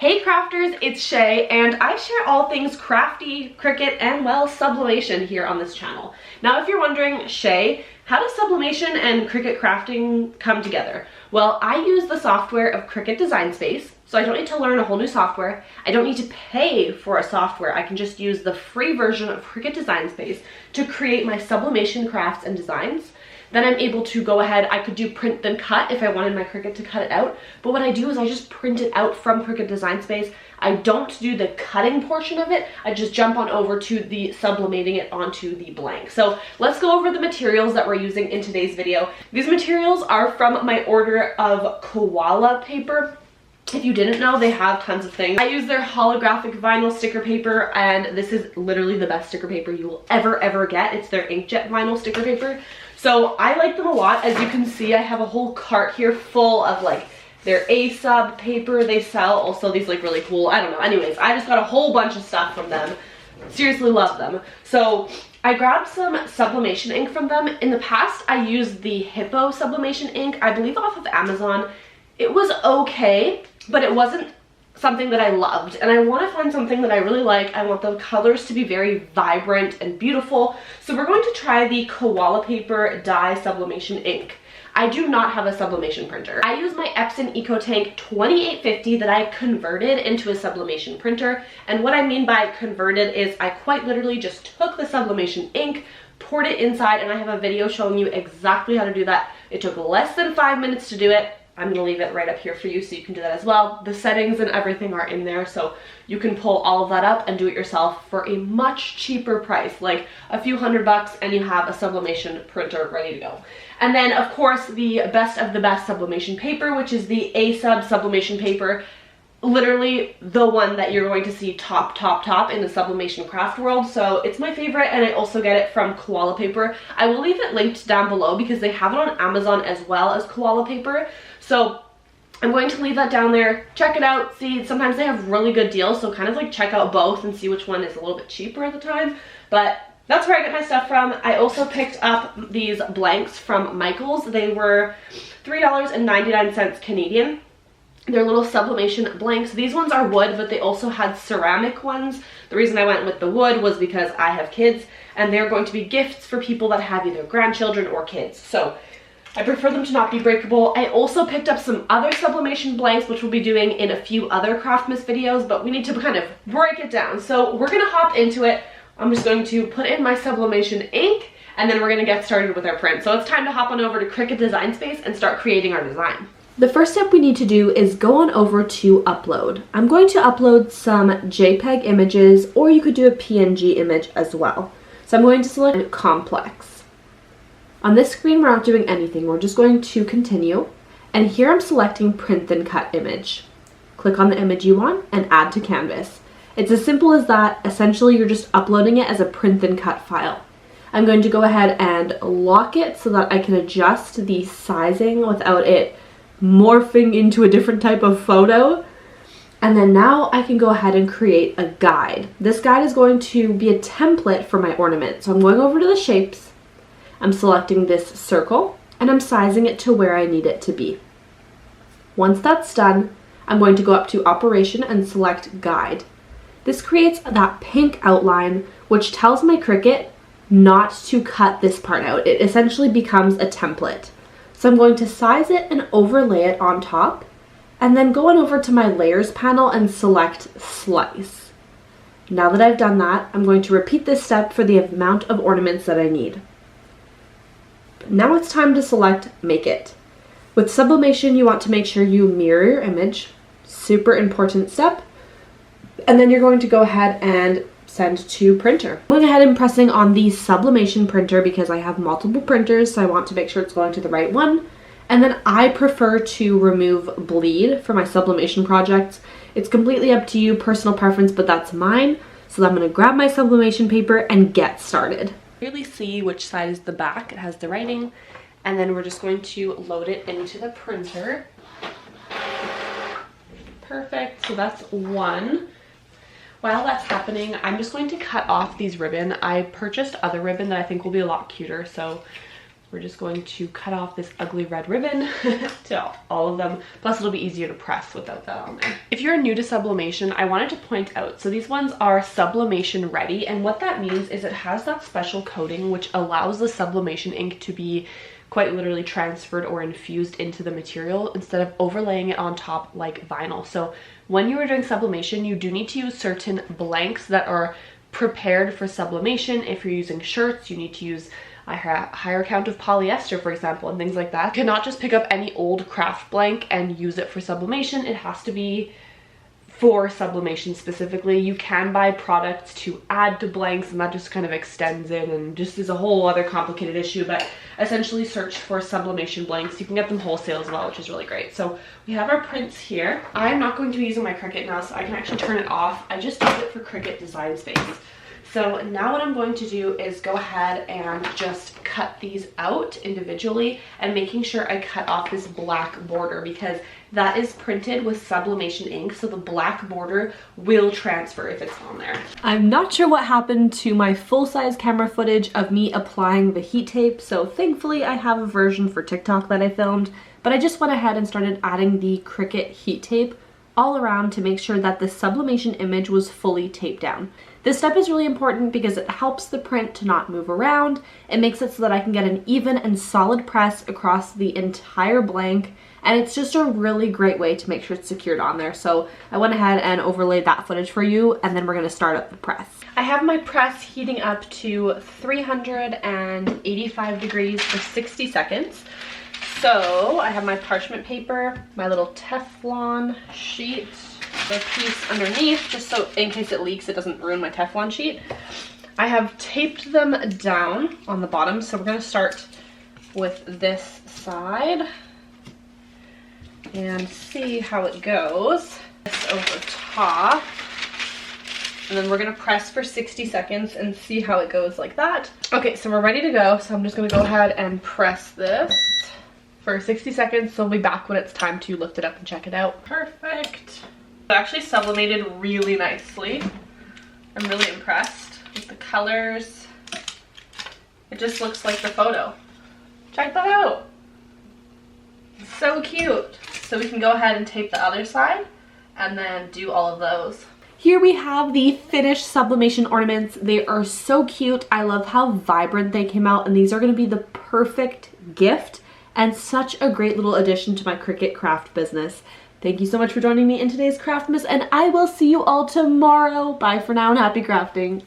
Hey crafters, it's Shay, and I share all things crafty, Cricut, and well, sublimation here on this channel. Now if you're wondering, Shay, how does sublimation and Cricut crafting come together? Well, I use the software of Cricut Design Space, so I don't need to learn a whole new software. I don't need to pay for a software. I can just use the free version of Cricut Design Space to create my sublimation crafts and designs. Then I'm able to go ahead, I could do print then cut if I wanted my Cricut to cut it out. But what I do is I just print it out from Cricut Design Space. I don't do the cutting portion of it. I just jump on over to the sublimating it onto the blank. So let's go over the materials that we're using in today's video. These materials are from my order of koala paper. If you didn't know, they have tons of things. I use their holographic vinyl sticker paper, and this is literally the best sticker paper you will ever get. It's their inkjet vinyl sticker paper. So I like them a lot. As you can see, I have a whole cart here full of like their A-sub paper they sell. Also these like really cool, I don't know. Anyways, I just got a whole bunch of stuff from them. Seriously love them. So I grabbed some sublimation ink from them. In the past, I used the Hippo sublimation ink, I believe off of Amazon. It was okay, but it wasn't something that I loved, and I want to find something that I really like. I want the colors to be very vibrant and beautiful, so we're going to try the koala paper dye sublimation ink. I do not have a sublimation printer. I use my Epson EcoTank 2850 that I converted into a sublimation printer, and what I mean by converted is I quite literally just took the sublimation ink, poured it inside, and I have a video showing you exactly how to do that. It took less than 5 minutes to do it. I'm gonna leave it right up here for you so you can do that as well. The settings and everything are in there, so you can pull all of that up and do it yourself for a much cheaper price, like a few $100, and you have a sublimation printer ready to go. And then of course the best of the best sublimation paper, which is the A-sub sublimation paper. Literally the one that you're going to see top in the sublimation craft world. So it's my favorite, and I also get it from koala paper. I will leave it linked down below because they have it on Amazon as well as koala paper. So I'm going to leave that down there. Check it out. See, sometimes they have really good deals, so kind of like check out both and see which one is a little bit cheaper at the time. But that's where I get my stuff from. I also picked up these blanks from Michaels. They were $3.99 Canadian. They're little sublimation blanks. These ones are wood, but they also had ceramic ones. The reason I went with the wood was because I have kids, and they're going to be gifts for people that have either grandchildren or kids. So I prefer them to not be breakable. I also picked up some other sublimation blanks, which we'll be doing in a few other Craftmas videos, but we need to kind of break it down. So we're gonna hop into it. I'm just going to put in my sublimation ink, and then we're gonna get started with our print. So it's time to hop on over to Cricut Design Space and start creating our design. The first step we need to do is go on over to upload. I'm going to upload some JPEG images, or you could do a PNG image as well. So I'm going to select complex. On this screen, we're not doing anything. We're just going to continue. And here I'm selecting print then cut image. Click on the image you want and add to canvas. It's as simple as that. Essentially, you're just uploading it as a print then cut file. I'm going to go ahead and lock it so that I can adjust the sizing without it morphing into a different type of photo. And then now I can go ahead and create a guide. This guide is going to be a template for my ornament. So I'm going over to the shapes, I'm selecting this circle, and I'm sizing it to where I need it to be. Once that's done, I'm going to go up to operation and select guide. This creates that pink outline, which tells my Cricut not to cut this part out. It essentially becomes a template. So I'm going to size it and overlay it on top, and then go on over to my layers panel and select slice. Now that I've done that, I'm going to repeat this step for the amount of ornaments that I need. Now it's time to select make it. With sublimation, you want to make sure you mirror your image. Super important step. And then you're going to go ahead and send to printer. I'm going ahead and pressing on the sublimation printer because I have multiple printers, so I want to make sure it's going to the right one. And then I prefer to remove bleed for my sublimation projects. It's completely up to you, personal preference, but that's mine. So I'm going to grab my sublimation paper and get started. Really see which side is the back. It has the writing, and then we're just going to load it into the printer. Perfect. So that's one. While that's happening, I'm just going to cut off these ribbon. I purchased other ribbon that I think will be a lot cuter, so we're just going to cut off this ugly red ribbon to all of them. Plus it'll be easier to press without that on there. If you're new to sublimation, I wanted to point out, so these ones are sublimation ready, and what that means is it has that special coating which allows the sublimation ink to be quite literally transferred or infused into the material instead of overlaying it on top like vinyl. So when you are doing sublimation, you do need to use certain blanks that are prepared for sublimation. If you're using shirts, you need to use a higher count of polyester, for example, and things like that. You cannot just pick up any old craft blank and use it for sublimation. It has to be for sublimation specifically. You can buy products to add to blanks, and that just kind of extends it and just is a whole other complicated issue, but essentially search for sublimation blanks. You can get them wholesale as well, which is really great. So we have our prints here. I'm not going to be using my Cricut now, so I can actually turn it off. I just use it for Cricut Design Space. So now what I'm going to do is go ahead and just cut these out individually, and making sure I cut off this black border because that is printed with sublimation ink, so the black border will transfer if it's on there. I'm not sure what happened to my full-size camera footage of me applying the heat tape, so thankfully I have a version for TikTok that I filmed, but I just went ahead and started adding the Cricut heat tape all around to make sure that the sublimation image was fully taped down. This step is really important because it helps the print to not move around. It makes it so that I can get an even and solid press across the entire blank, and it's just a really great way to make sure it's secured on there. So I went ahead and overlaid that footage for you, and then we're going to start up the press. I have my press heating up to 385 degrees for 60 seconds. So I have my parchment paper, my little Teflon sheet, the piece underneath, just so in case it leaks it doesn't ruin my Teflon sheet. I have taped them down on the bottom, so we're going to start with this side and see how it goes. This over top, and then we're going to press for 60 seconds and see how it goes like that. Okay, so we're ready to go, so I'm just going to go ahead and press this for 60 seconds, so we'll be back when it's time to lift it up and check it out. Perfect. It actually sublimated really nicely. I'm really impressed with the colors. It just looks like the photo. Check that out. It's so cute. So we can go ahead and tape the other side and then do all of those. Here we have the finished sublimation ornaments. They are so cute. I love how vibrant they came out, and these are going to be the perfect gift and such a great little addition to my Cricut craft business. Thank you so much for joining me in today's Craftmas, and I will see you all tomorrow. Bye for now and happy crafting.